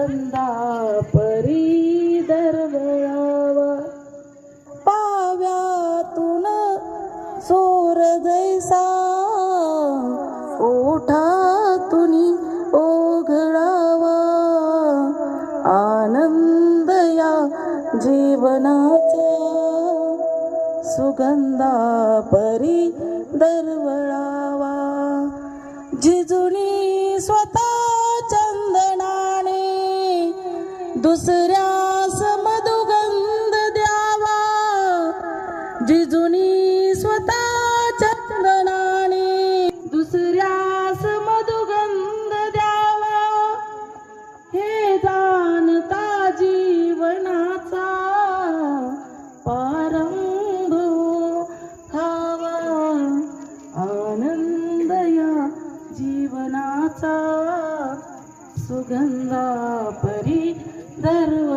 सुगंधा परी दरवळावा. पाव्यातून सोर जैसा ओठातून ओघळावा. आनंद या जीवनाचा सुगंधा परी दरवळावा. जिजुनी स्वतः चंदनाने दुसऱ्यास मधुगंध द्यावा. जिजुनी स्वतः चंदनाने दुसऱ्यास मधुगंध द्यावा. हे जाणता जीवनाचा पारंभ खावा. आनंद या जीवनाचा सुगंधा परी दरवळावा.